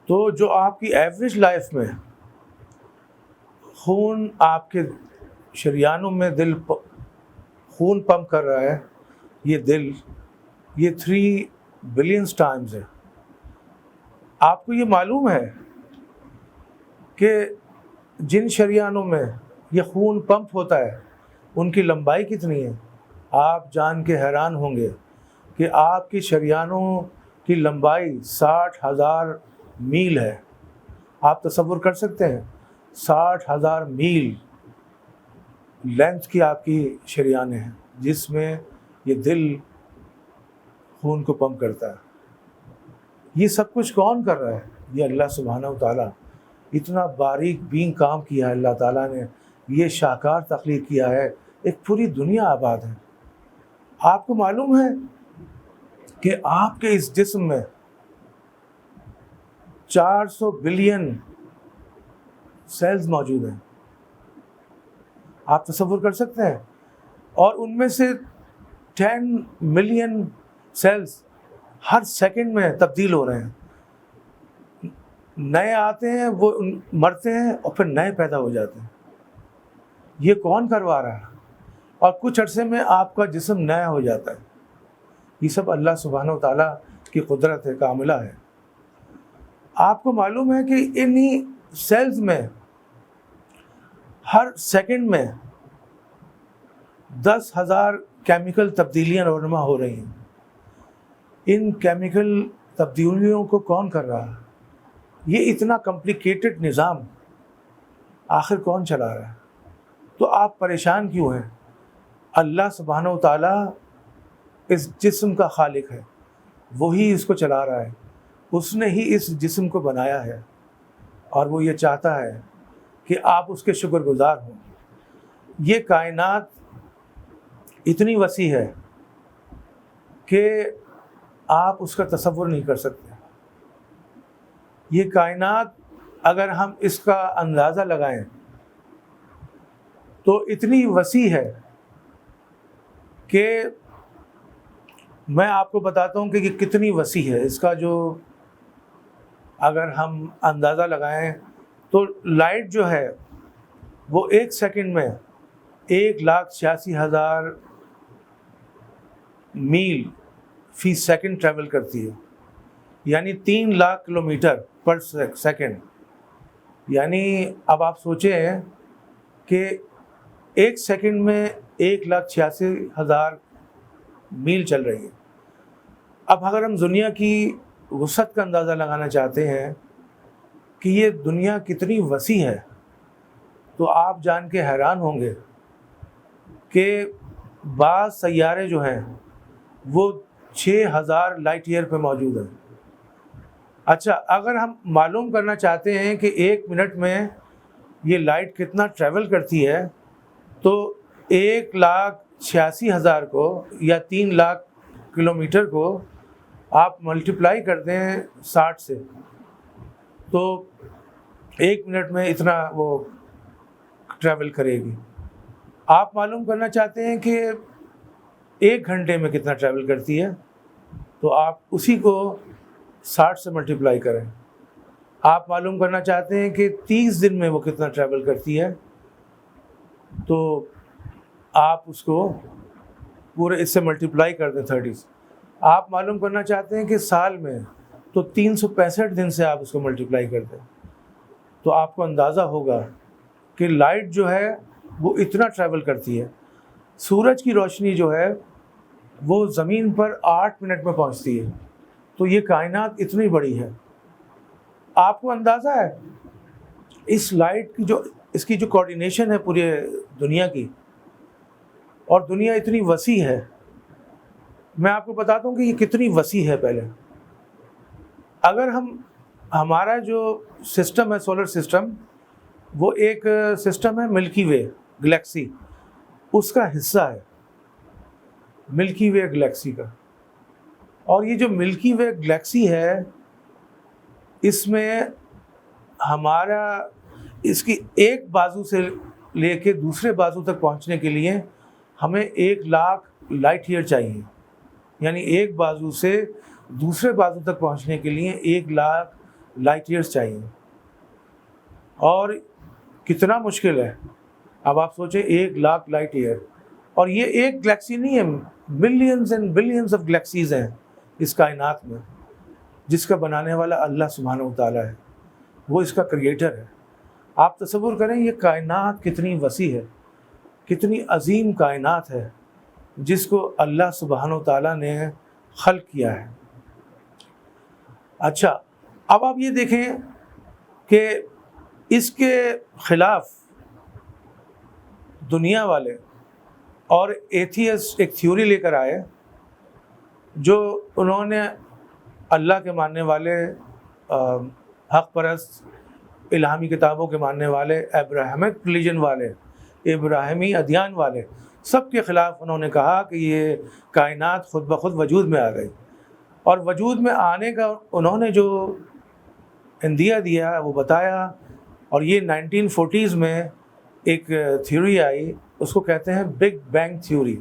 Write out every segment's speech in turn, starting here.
تو جو آپ کی ایوریج لائف میں خون آپ کے شریانوں میں خون پمپ کر رہا ہے، یہ دل، یہ 3 بلینز ٹائمز ہے۔ آپ کو یہ معلوم ہے کہ جن شریانوں میں یہ خون پمپ ہوتا ہے ان کی لمبائی کتنی ہے؟ آپ جان کے حیران ہوں گے کہ آپ کی شریانوں کی لمبائی 60,000 میل ہے۔ آپ تصور کر سکتے ہیں 60,000 میل لینتھ کی آپ کی شریانیں ہیں جس میں یہ دل خون کو پمپ کرتا ہے۔ یہ سب کچھ کون کر رہا ہے؟ یہ اللہ سبحانہ و تعالیٰ۔ اتنا باریک بین کام کیا ہے اللہ تعالیٰ نے، یہ شاہکار تخلیق کیا ہے، ایک پوری دنیا آباد ہے۔ آپ کو معلوم ہے کہ آپ کے اس جسم میں 400 بلین سیلز موجود ہیں، آپ تصور کر سکتے ہیں؟ اور ان میں سے 10 ملین سیلز ہر سیکنڈ میں تبدیل ہو رہے ہیں، نئے آتے ہیں، وہ مرتے ہیں اور پھر نئے پیدا ہو جاتے ہیں۔ یہ کون کروا رہا ہے؟ اور کچھ عرصے میں آپ کا جسم نیا ہو جاتا ہے۔ یہ سب اللہ سبحانہ و تعالیٰ کی قدرت کاملہ ہے۔ آپ کو معلوم ہے کہ انہی سیلز میں ہر سیکنڈ میں 10,000 کیمیکل تبدیلیاں رونما ہو رہی ہیں۔ ان کیمیکل تبدیلیوں کو کون کر رہا ہے؟ یہ اتنا کمپلیکیٹڈ نظام آخر کون چلا رہا ہے؟ تو آپ پریشان کیوں ہیں؟ اللہ سبحانہ و تعالیٰ اس جسم کا خالق ہے، وہی اس کو چلا رہا ہے، اس نے ہی اس جسم کو بنایا ہے، اور وہ یہ چاہتا ہے کہ آپ اس کے شکر گزار ہوں۔ یہ کائنات اتنی وسیع ہے کہ آپ اس کا تصور نہیں کر سکتے۔ یہ کائنات اگر ہم اس کا اندازہ لگائیں تو اتنی وسیع ہے کہ میں آپ کو بتاتا ہوں کہ یہ کتنی وسیع ہے۔ اس کا جو اگر ہم اندازہ لگائیں تو لائٹ جو ہے وہ 1 سیکنڈ میں 1,86,000 میل فی سیکنڈ ٹریول کرتی ہے، یعنی 3 لاکھ کلومیٹر پر سیکنڈ۔ یعنی اب آپ سوچیں کہ 1 سیکنڈ میں 1,86,000 میل چل رہی ہے۔ اب اگر ہم دنیا کی وسعت کا اندازہ لگانا چاہتے ہیں کہ یہ دنیا کتنی وسیع ہے، تو آپ جان کے حیران ہوں گے کہ بعض سیارے جو ہیں وہ 6,000 لائٹ ایئر پہ موجود ہیں۔ اچھا، اگر ہم معلوم کرنا چاہتے ہیں کہ 1 منٹ میں یہ لائٹ کتنا ٹریول کرتی ہے، تو 1,86,000 کو یا 3 لاکھ کلومیٹر کو آپ ملٹیپلائی کر دیں 60 سے، تو 1 منٹ میں اتنا وہ ٹریول کرے گی۔ آپ معلوم کرنا چاہتے ہیں کہ 1 گھنٹے میں کتنا ٹریول کرتی ہے، تو آپ اسی کو 60 سے ملٹیپلائی کریں۔ آپ معلوم کرنا چاہتے ہیں کہ 30 دن میں وہ کتنا ٹریول کرتی ہے، تو آپ اس کو پورے اس سے ملٹیپلائی کر دیں 30۔ آپ معلوم کرنا چاہتے ہیں کہ سال میں، تو 365 دن سے آپ اس کو ملٹیپلائی کر دیں، تو آپ کو اندازہ ہوگا کہ لائٹ جو ہے وہ اتنا ٹریول کرتی ہے۔ سورج کی روشنی جو ہے وہ زمین پر 8 منٹ میں پہنچتی ہے، تو یہ کائنات اتنی بڑی ہے۔ آپ کو اندازہ ہے اس لائٹ کی اس کی جو کوآرڈینیشن ہے پورے دنیا کی، اور دنیا اتنی وسیع ہے، میں آپ کو بتاتا ہوں کہ یہ کتنی وسیع ہے۔ پہلے اگر ہمارا جو سسٹم ہے، سولر سسٹم، وہ ایک سسٹم ہے ملکی وے گلیکسی، اس کا حصہ ہے ملکی وے گلیکسی کا۔ اور یہ جو ملکی وے گلیکسی ہے، اس میں ہمارا اس کی ایک بازو سے لے کے دوسرے بازو تک پہنچنے کے لیے ہمیں 1 لاکھ لائٹ ایئر چاہیے، یعنی ایک بازو سے دوسرے بازو تک پہنچنے کے لیے 1 لاکھ لائٹ ایئرس چاہیے، اور کتنا مشکل ہے. اب آپ سوچیں 1,00,000 لائٹ ایئر، اور یہ ایک گلیکسی نہیں ہے، millions and billions of galaxies ہیں اس کائنات میں، جس کا بنانے والا اللہ سبحانہ و تعالیٰ ہے، وہ اس کا کریٹر ہے. آپ تصور کریں یہ کائنات کتنی وسیع ہے، کتنی عظیم کائنات ہے جس کو اللہ سبحانہ و تعالیٰ نے خلق کیا ہے. اچھا، اب آپ یہ دیکھیں کہ اس کے خلاف دنیا والے اور ایتھیسٹ ایک تھیوری لے کر آئے، جو انہوں نے اللہ کے ماننے والے، حق پرست، الہامی کتابوں کے ماننے والے، ابراہمک ریلیجن والے، ابراہیمی ادیان والے، سب کے خلاف انہوں نے کہا کہ یہ کائنات خود بخود وجود میں آ گئی. اور وجود میں آنے کا انہوں نے جو اندیا دیا وہ بتایا، اور یہ 1940s میں ایک تھیوری آئی، اس کو کہتے ہیں big bang theory.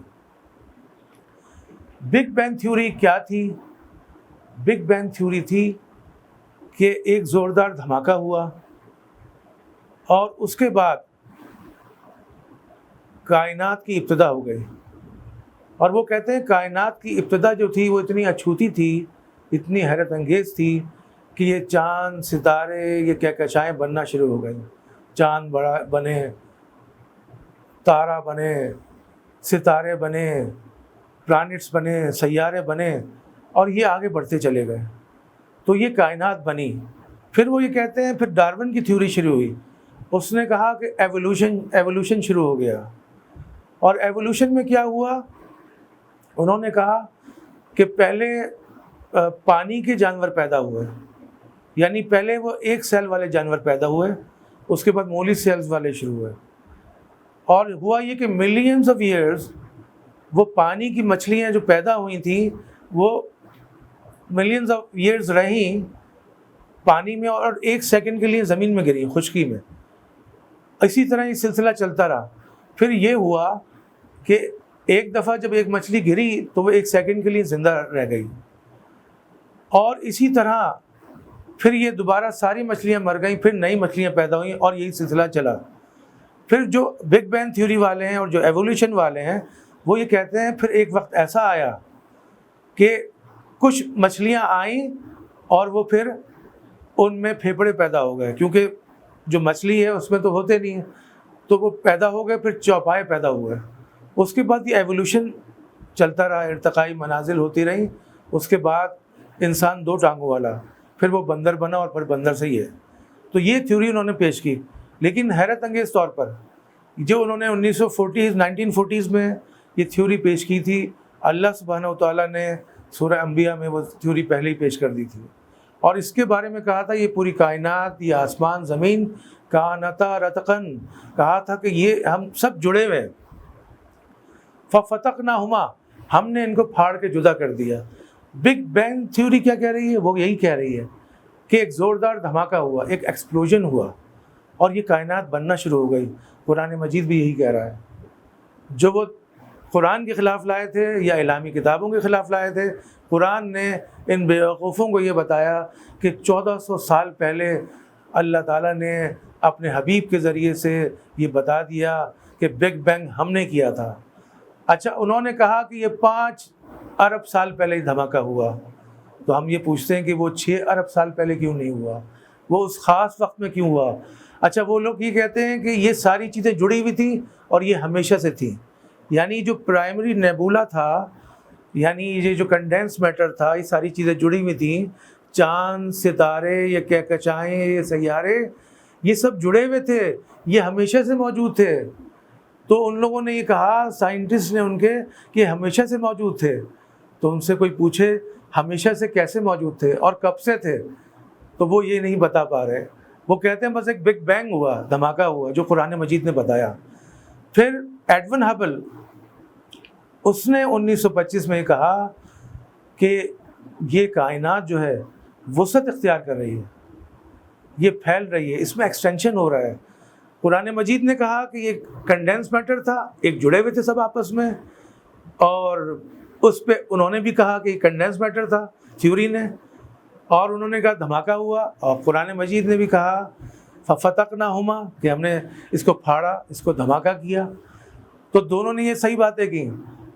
Big bang theory کیا تھی؟ بگ بینگ تھیوری تھی کہ ایک زوردار دھماکہ ہوا، اور اس کے بعد کائنات کی ابتدا ہو گئی. اور وہ کہتے ہیں کائنات کی ابتدا جو تھی وہ اتنی اچھوتی تھی، اتنی حیرت انگیز تھی کہ یہ چاند، ستارے، یہ کہکشائیں بننا شروع ہو گئیں. چاند بڑا بنے، تارہ بنے، ستارے بنے، پلانٹس بنے، سیارے بنے، اور یہ آگے بڑھتے چلے گئے. تو یہ کائنات بنی. پھر وہ یہ کہتے ہیں پھر ڈارون کی تھیوری شروع ہوئی. اس نے کہا کہ ایوولوشن شروع ہو گیا. اور ایوولوشن میں کیا ہوا؟ انہوں نے کہا کہ پہلے پانی کے جانور پیدا ہوئے، یعنی پہلے وہ ایک سیل والے جانور پیدا ہوئے، اس کے بعد مولی سیلز والے شروع ہوئے. اور ہوا یہ کہ ملینز آف ایئرز وہ پانی کی مچھلیاں جو پیدا ہوئی تھیں وہ ملینز آف ایئرز رہیں پانی میں، اور 1 سیکنڈ کے لیے زمین میں گری خشکی میں. اسی طرح یہ سلسلہ چلتا رہا. پھر یہ ہوا کہ ایک دفعہ جب ایک مچھلی گری تو وہ 1 سیکنڈ کے لیے زندہ رہ گئی، اور اسی طرح پھر یہ دوبارہ ساری مچھلیاں مر گئیں، پھر نئی مچھلیاں پیدا ہوئیں، اور یہی سلسلہ چلا. پھر جو بگ بینگ تھیوری والے ہیں اور جو ایوولوشن والے ہیں وہ یہ کہتے ہیں پھر ایک وقت ایسا آیا کہ کچھ مچھلیاں آئیں اور وہ پھر ان میں پھیپھڑے پیدا ہو گئے، کیونکہ جو مچھلی ہے اس میں تو ہوتے نہیں ہیں، تو وہ پیدا ہو گئے. پھر چوپائے پیدا ہوئے. اس کے بعد یہ ایوولوشن چلتا رہا، ارتقائی منازل ہوتی رہیں. اس کے بعد انسان 2 ٹانگوں والا، پھر وہ بندر بنا، اور پھر بندر سے ہی ہے. تو یہ تھیوری انہوں نے پیش کی. لیکن حیرت انگیز طور پر جو انہوں نے 1940s میں یہ تھیوری پیش کی تھی، اللہ سبحانہ و تعالیٰ نے سورہ انبیاء میں وہ تھیوری پہلے ہی پیش کر دی تھی، اور اس کے بارے میں کہا تھا یہ پوری کائنات، یہ آسمان زمین کانتا رتقن، کہا تھا کہ یہ ہم سب جڑے ہوئے ہیں. ففتقناہما، ہم نے ان کو پھاڑ کے جدا کر دیا. بگ بینگ تھیوری کیا کہہ رہی ہے؟ وہ یہی کہہ رہی ہے کہ ایک زوردار دھماکہ ہوا، ایک ایکسپلوژن ہوا، اور یہ کائنات بننا شروع ہو گئی. قرآن مجید بھی یہی کہہ رہا ہے. جو وہ قرآن کے خلاف لائے تھے یا الہامی کتابوں کے خلاف لائے تھے، قرآن نے ان بیوقوفوں کو یہ بتایا کہ 1400 سال پہلے اللہ تعالیٰ نے اپنے حبیب کے ذریعے سے یہ بتا دیا کہ بگ بینگ ہم نے کیا تھا. اچھا، انہوں نے کہا کہ یہ 5 ارب سال پہلے ہی دھماکہ ہوا. تو ہم یہ پوچھتے ہیں کہ وہ 6 ارب سال پہلے کیوں نہیں ہوا؟ وہ اس خاص وقت میں کیوں ہوا؟ اچھا، وہ لوگ یہ کہتے ہیں کہ یہ ساری چیزیں جڑی ہوئی تھیں اور یہ ہمیشہ سے تھیں. یعنی جو پرائمری نیبولا تھا، یعنی یہ جو کنڈینس میٹر تھا، یہ ساری چیزیں جڑی ہوئی تھیں. چاند، ستارے، یہ کہکشائیں، یہ سیارے، یہ سب جڑے ہوئے تھے، یہ ہمیشہ سے موجود تھے. تو ان لوگوں نے یہ کہا، سائنٹسٹ نے ان کے، کہ ہمیشہ سے موجود تھے. تو ان سے کوئی پوچھے ہمیشہ سے کیسے موجود تھے اور کب سے تھے، تو وہ یہ نہیں بتا پا رہے. وہ کہتے ہیں بس ایک بگ بینگ ہوا، دھماکہ ہوا، جو قرآن مجید نے بتایا. پھر ایڈون ہبل، اس نے 1925 میں یہ کہا کہ یہ کائنات جو ہے وسعت اختیار کر رہی ہے، یہ پھیل رہی ہے، اس میں ایکسٹینشن ہو رہا ہے. قرآن مجید نے کہا کہ یہ کنڈینس میٹر تھا، ایک جڑے ہوئے تھے سب آپس میں، اور اس پہ انہوں نے بھی کہا کہ یہ کنڈینس میٹر تھا تھیوری نے. اور انہوں نے کہا دھماکہ ہوا، اور قرآن مجید نے بھی کہا ففتقناہما کہ ہم نے اس کو پھاڑا، اس کو دھماکہ کیا. تو دونوں نے یہ صحیح باتیں کی،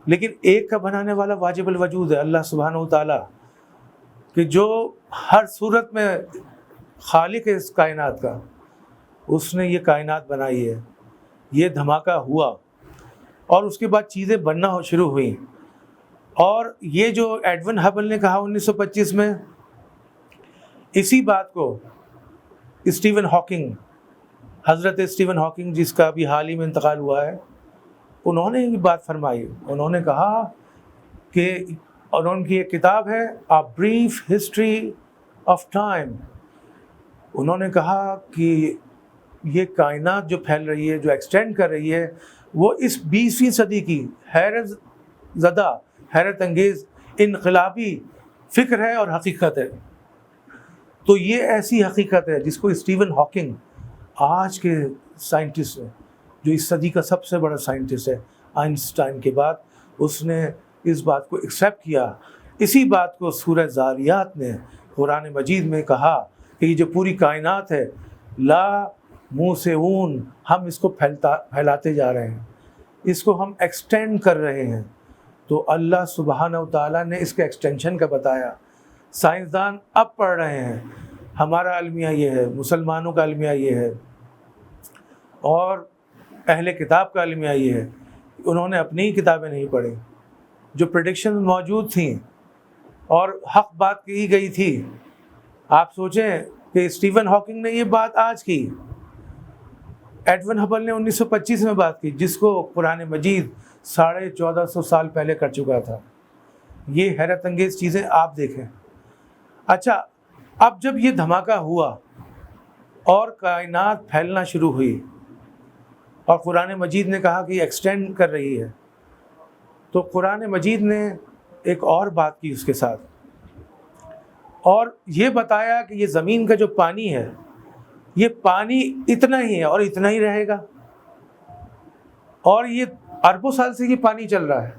لیکن ایک کا بنانے والا واجب الوجود ہے اللہ سبحانہ و تعالیٰ، کہ جو ہر صورت میں خالق ہے اس کائنات کا، اس نے یہ کائنات بنائی ہے. یہ دھماکہ ہوا اور اس کے بعد چیزیں بننا شروع ہوئیں. اور یہ جو ایڈون ہبل نے کہا 1925 میں، اسی بات کو اسٹیون ہاکنگ، حضرت اسٹیون ہاکنگ جس کا ابھی حال ہی میں انتقال ہوا ہے، انہوں نے یہ بات فرمائی. انہوں نے کہا کہ، اور ان کی ایک کتاب ہے A Brief History of Time، انہوں نے کہا کہ یہ کائنات جو پھیل رہی ہے، جو ایکسٹینڈ کر رہی ہے، وہ اس 20ویں صدی کی حیرت زدہ، حیرت انگیز انقلابی فکر ہے اور حقیقت ہے. تو یہ ایسی حقیقت ہے جس کو اسٹیون ہاکنگ، آج کے سائنٹسٹ ہیں، جو اس صدی کا سب سے بڑا سائنٹسٹ ہے آئنسٹائن کے بعد، اس نے اس بات کو ایکسیپٹ کیا. اسی بات کو سورہ ذاریات نے قرآن مجید میں کہا کہ یہ جو پوری کائنات ہے، لا موسعون، ہم اس کو پھیلاتے جا رہے ہیں، اس کو ہم ایکسٹینڈ کر رہے ہیں. تو اللہ سبحانہ و تعالیٰ نے اس کے ایکسٹینشن کا بتایا. سائنسدان اب پڑھ رہے ہیں، ہمارا المیہ یہ ہے، مسلمانوں کا المیہ یہ ہے، اور اہل کتاب کا المیہ یہ ہے. انہوں نے اپنی ہی کتابیں نہیں پڑھی، جو پریڈکشن موجود تھیں اور حق بات کی گئی تھی. آپ سوچیں کہ اسٹیون ہاکنگ نے یہ بات آج کی، ایڈون ہبل نے 1925 میں بات کی، جس کو قرآن مجید 1450 سال پہلے کر چکا تھا. یہ حیرت انگیز چیزیں آپ دیکھیں. اچھا، اب جب یہ دھماکہ ہوا اور کائنات پھیلنا شروع ہوئی اور قرآن مجید نے کہا کہ یہ ایکسٹینڈ کر رہی ہے، تو قرآن مجید نے ایک اور بات کی اس کے ساتھ، اور یہ بتایا کہ یہ زمین کا جو پانی ہے، یہ پانی اتنا ہی ہے اور اتنا ہی رہے گا. اور یہ اربوں سال سے یہ پانی چل رہا ہے.